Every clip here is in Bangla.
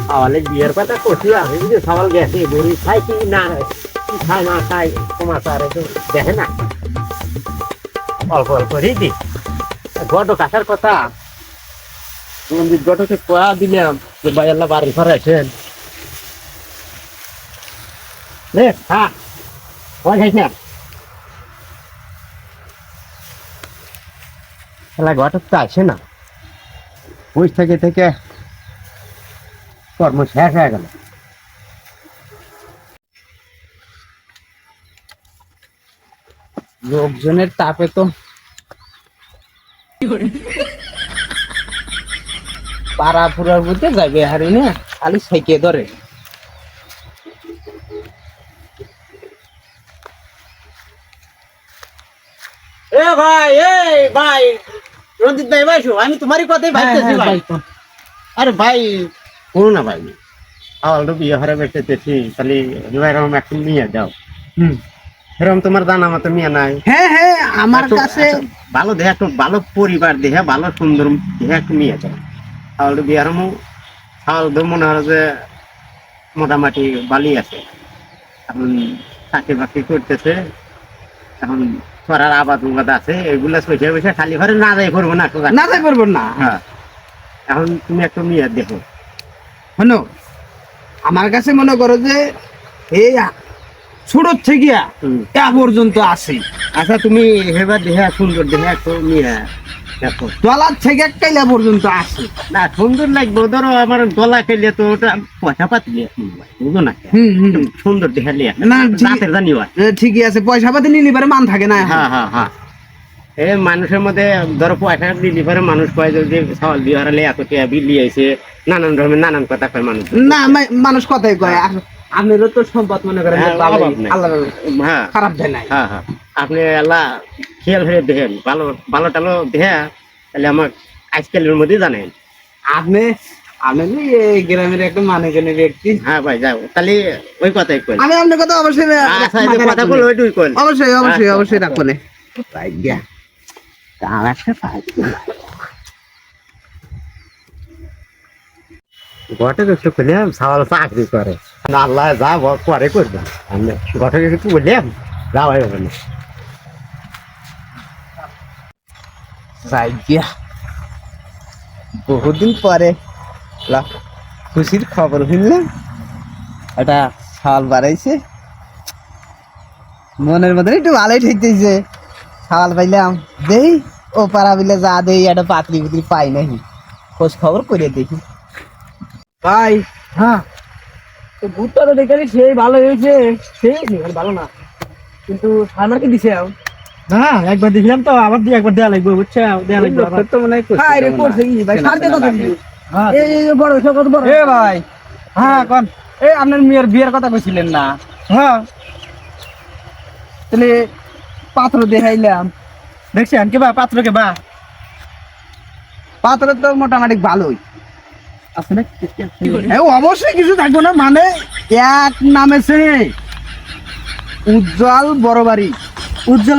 তাহলে বিয়ের কথা করছি আমি যে সকাল গেছে গরু খাই কি না খাই না খাই তোমার তো আর দেখে না অল্প অল্প রেডি গড কাটার কথা গডকে কোয়া দিলাম যে ভাই আল্লাহ বাড়ি ঘরে আছেন রে হ্যাঁ না খেলা ঘটক তো আসে না বুঝ থেকে থেকে কর্ম শেষ হয়ে গেল লোকজনের তাপে তো পাড়া ফুরার মধ্যে যাবে হারি না খালি সেকে ধরে এ ভাই রঞ্জিত ভাই ভাইসো আমি তোমারই কথাই ভাবতেছি ভাই আরে ভাই কোনো না ভাই আওয়ালটা বিয়ে হারে বেঁচেছি তাহলে এরকম এখন নিয়ে যাও এরকম তোমার জানা মতো মেয়ে নাই হ্যাঁ হ্যাঁ আমার কাছে ভালো দেখে একটু ভালো পরিবার দেখে ভালো সুন্দর দেখে একটু নিয়ে যাও আওয়ালটা বিয়ে হারামো আওয়ালটা মনে হয় যে মোটামুটি বালি আছে এখন চাকরি বাকরি করতেছে এখন করার আবাদ আছে এগুলা বসে বসে খালি ঘরে না যাই করবো না না যাই করবো না হ্যাঁ এখন তুমি একটু মেয়ে দেখো শোনো আমার কাছে মনে করো যে এই ছোট থেকে পর্যন্ত আছে আচ্ছা তুমি হেবার দেখে সুন্দর দেখে একটু মেয়ে দেখো ডলার থেকে কাইলা পর্যন্ত আছে না সুন্দর লাগবে ধরো আমার গলা খেলে তো ওটা পয়সা পাতি বুঝো না সুন্দর দেখে লিয়া না রাতের জানি ঠিকই আছে পয়সা পাতি নিলে পারে মান থাকে না হ্যাঁ হ্যাঁ হ্যাঁ এই মানুষের মধ্যে ধরো পয়সা দিলি পরে মানুষ কয় যে সওয়াল দিয়ে হারালে এত টিয়া বিলি আইছে নানান ধরনের নানান কথা কয় মানুষ না মানুষ কথাই কয় আপনারও তো সম্পদ মনে করেন আল্লাহ হ্যাঁ খারাপ দেয় নাই হ্যাঁ হ্যাঁ আপনি আল্লাহ খেয়াল হয়ে দেখেন ভালো ভালো টালো দেখে তাহলে আমার আজকালের মধ্যে জানেন আপনি আমি এই গ্রামের একটা মানেজনের ব্যক্তি হ্যাঁ ভাই যাও তাহলে ওই কথাই কই আমি আপনার কথা অবশ্যই কথা বল ওইটুই কই অবশ্যই অবশ্যই অবশ্যই রাখবো না তার একটা ঘটক একটু বললাম সওয়াল চাকরি করে না আল্লাহ যা পরে করবে আমি ঘটক একটু বললাম যাও হবে না বহুদিন পরে খুশির খবর শুনলাম এটা সাল বাড়াইছে মনের মধ্যে একটু ভালোই ঠেকতেছে সাল পাইলাম দেই ও পাড়া বিলে যা দেই একটা পাতলি পুতলি পাই নাকি খোঁজ খবর করে দেখি ভাই হ্যাঁ তো ভুট্টা তো দেখে সেই ভালো হয়েছে সেই ভালো না কিন্তু ফার্মারকে দিছে হ্যাঁ একবার দেখলাম তো আবার দিয়ে একবার দেয়া লাগবে বুঝছো দেয়া লাগবে তো মনে হয় করছে কি ভাই সারতে কথা এই বড় কত বড় এ ভাই হ্যাঁ কোন এই আপনার মেয়ের বিয়ের কথা কইছিলেন না হ্যাঁ তাহলে পাত্র দেখাইলাম দেখছেন কে বা পাত্র কে বা পাত্র তো মোটামুটি ভালোই আছে না অবশ্যই কিছু থাকবো না মানে এক নামে সে উজ্জ্বল বড়বাড়ি উজ্জ্বল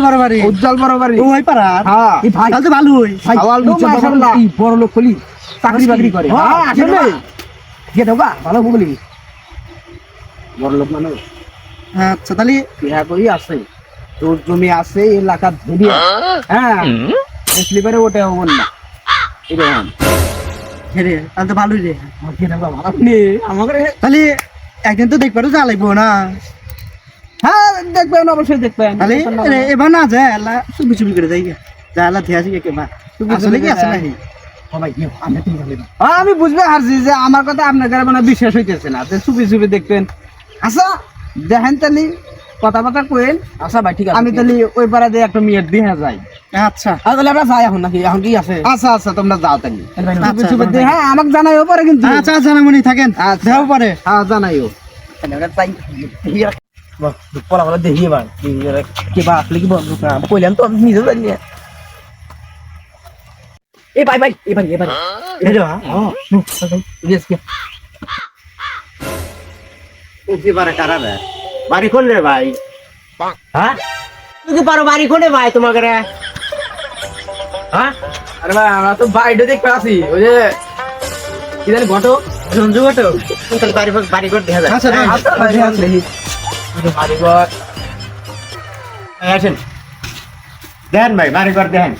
বড়বাড়ি ওই পাড়া হ্যাঁ ভাই তাহলে তো ভালোই বড় লোক কলি চাকরি বাকরি করে আসলে কে দেবা ভালো বলি বড় লোক মানুষ আচ্ছা তাহলে বিয়া করি আছে তোর জমি আছে এলাকা ধরি হ্যাঁ স্লিপারে ওটা হবো না এরকম রে তাহলে তো ভালোই রে আপনি আমাকে তাহলে একদিন তো দেখবারও যা লাগবো না হ্যাঁ দেখবেন অবশ্যই দেখবেন তাহলে এবার না যায় আল্লাহ চুপি চুপি করে যাই যা আল্লাহ ধেয়া শিখে কেবা আসলে কি আছে নাকি আমি বুঝবে হারছি যে আমার কথা আপনার কাছে মানে বিশ্বাস হইতেছে না চুপি চুপি দেখবেন আচ্ছা দেখেন তাহলে কথাবার্তা কইেন আচ্ছা ভাই ঠিক আছে আমি তাহলে ওই পাড়া দিয়ে একটা মেয়ের দিয়ে যাই আচ্ছা তাহলে আমরা যাই এখন নাকি এখন কি আছে আচ্ছা আচ্ছা তোমরা যাও তাহলে হ্যাঁ আমাকে জানাইও পরে কিন্তু আচ্ছা জানামনি থাকেন দেও পরে হ্যাঁ জানাইও পড়া বলা দেখি এবার কে বা আসলে কি কইলাম তো আমি নিজে জানি এ ভাই ভাই এবার এবার বাড়ি খুললে ভাই হ্যাঁ তুই কি পারো বাড়ি খুলে ভাই তোমাকে হ্যাঁ আরে ভাই আমরা তো বাইরে দেখতে আসি ওই যে ইদানি ঘটো সঞ্জু ঘটো বাড়ি ঘর দেখা যায় আচ্ছা দেখি বাড়ি ঘর আসেন দেন ভাই বাড়ি ঘর দেন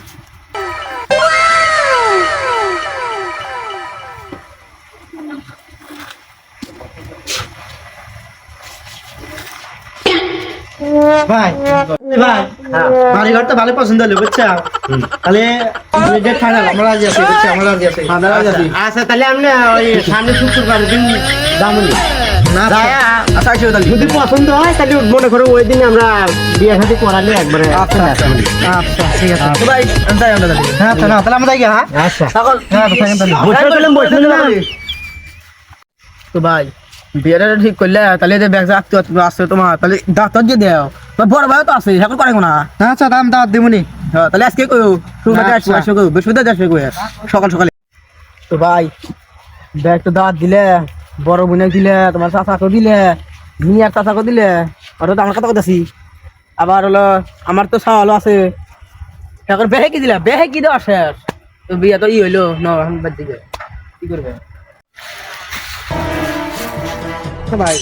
ভাই ভাই হ্যাঁ বাড়িঘর তো ভালো পছন্দ হলো বুঝছো তাহলে ডেট ফাইনাল আমরা রাজি আছি বুঝছো আমরা রাজি আছি আচ্ছা তাহলে আপনি ওই সামনে শুক্রবার দিন যাবনি না আচ্ছা আসো তাহলে যদি পছন্দ হয় তাহলে মনে করো ওই দিন আমরা বিয়ে শাদী করালে একবারে আচ্ছা ঠিক আছে তো ভাই যাই আমরা তাহলে হ্যাঁ আচ্ছা না তাহলে আমরা যাই হ্যাঁ আচ্ছা সকল হ্যাঁ তো থাকেন তাহলে বসে তো ভাই বিয়েটা ঠিক করলে তাহলে যে ব্যাগ আসছে তোমার তাহলে ডাক্তার যে দেও তো বড় ভাই তো আছে এখন করে না আচ্ছা দাম দাও দিমুনি হ্যাঁ তাহলে আজকে কইও শুক্রবারে আচ্ছা। আসো কইও বৃহস্পতিবার আসবে কই সকাল সকালে তো ভাই ব্যাগ তো দাঁত দিলে বড় বোনে দিলে তোমার চাচাকে দিলে মিয়ার চাচাকে দিলে আর তো আমার কথা কইতাছি আবার হলো আমার তো ছাওয়ালও আছে এখন বেহে কি দিলা বেহে কি দেওয়া শেষ তো বিয়া তো ই হইলো ন এখন বাদ দিবে কি করবে ভাই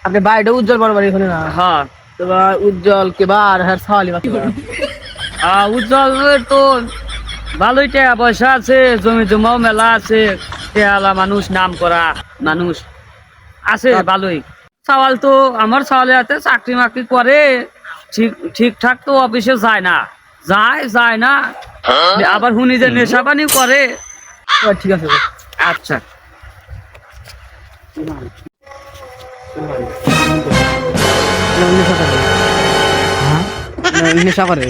আপনি বাড়িটা উজ্জ্বল বড় বাড়ি এখানে না হ্যাঁ তো ভাই উজ্জ্বল কেবার হ্যাঁ ছাওয়ালি বাকি উজ্জ্বলের তো ভালোই টাকা পয়সা আছে, জমি জমাও মেলা আছে, টেয়ালা মানুষ, নাম করা মানুষ আছে ভালোই। সওয়াল তো আমার সওয়ালের হাতে চাকরি মাকরি করে, ঠিকঠাক তো অফিসে যায় না, যায় না, আবার হুনি যে নেশা পানি করে। ঠিক আছে আচ্ছা নেশা করে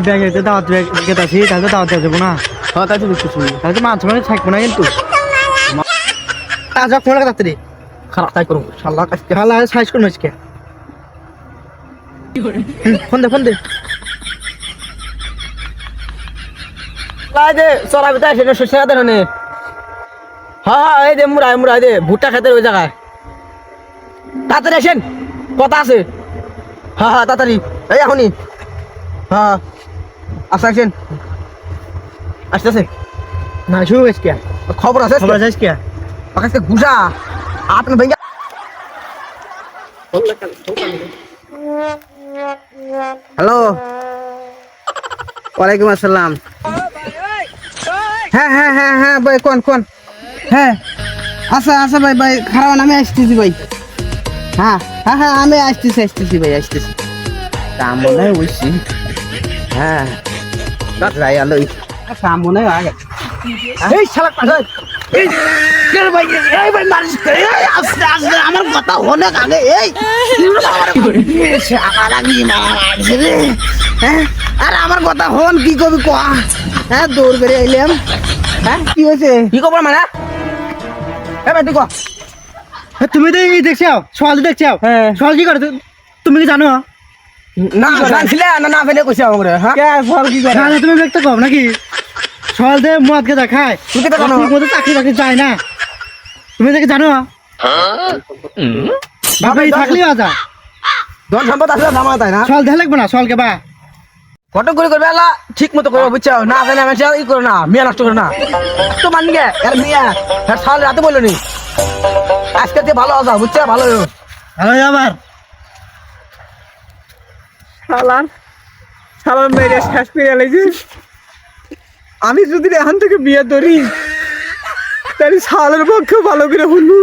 ব্যাগে দাওয়াত ব্যাগ আছি তাহলে তো দাওয়াত দেওয়া যাবো না হ্যাঁ তাই তো দেখতেছি তাহলে তো মাছ মানে থাকবো না কিন্তু আজ ফোন তাড়াতাড়ি খারাপ তাই করুন শাল্লা কাজকে খালা সাইজ করুন আজকে ফোন দে লাই দে চলা বিতা সেটা শেষে দেন নে হ্যাঁ এই দে মুড়াই দে ভুট্টা খেতে ওই জায়গায় তাড়াতাড়ি আসেন কথা আছে হ্যাঁ তাড়াতাড়ি এই এখনই হ্যাঁ আসা আসেন আসতেছে না শুরু আজকে খবর আছে খবর আছে আজকে আকাশে ঘুষা আপনি ভেঙে হ্যালো ওয়ালাইকুম আসসালাম হ্যাঁ ভাই কোন হ্যাঁ আচ্ছা ভাই খারাপ আমি আসতেছি ভাই হ্যাঁ আমি আসতেছি ভাই কাম মনে হয় বুঝছি হ্যাঁ যাই আলো কাম মনে হয় আগে এই শালা পাঠাই এই কেন ভাই এই ভাই মারিস এই আস্তে আমার কথা অনেক আগে এই শালা কি মারছে রে হ্যাঁ আরে আমার কথা হন কি কবি কোয়া হ্যাঁ দৌড় করে আইলাম হ্যাঁ কি হয়েছে কি খবর মানে হ্যাঁ ভাই তুই কো তুমি তো এই দেখছো সওয়াল দেখছো হ্যাঁ সওয়াল কি করে তুমি কি জানো না জানছিলে না ফেলে কইছে আমার হ্যাঁ কে সওয়াল কি করে না তুমি ব্যক্ত কম নাকি সওয়াল দে মদ কে খায় তুই কেটা জানো মধ্যে চাকরি বাকরি যায় না তুমি দেখে জানো বাবা থাকলি আজা ধন সম্পদ আছে জামা তাই না সওয়াল দেখ লাগবে না সওয়াল কে বা ঘটক করে করবে আল্লাহ ঠিক মতো করবে বুঝছো না জানি আমি ই করো না মিয়া নষ্ট করো না তো মানি গে আর মিয়া আর সাল রাতে বললো নি আজকে তুই ভালো আছো বুঝছো ভালো ভালো আবার সালাম মেরে শেষ করে লাগছে আমি যদি এখান থেকে বিয়ে ধরি তাহলে সালের পক্ষে ভালো করে শুনু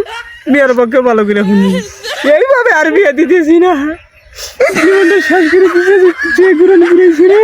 মেয়ের পক্ষে ভালো করে শুনু এইভাবে আর বিয়ে দিতেছি না জীবনটা শেষ করে দিতেছি যে ঘুরে ঘুরেছি রে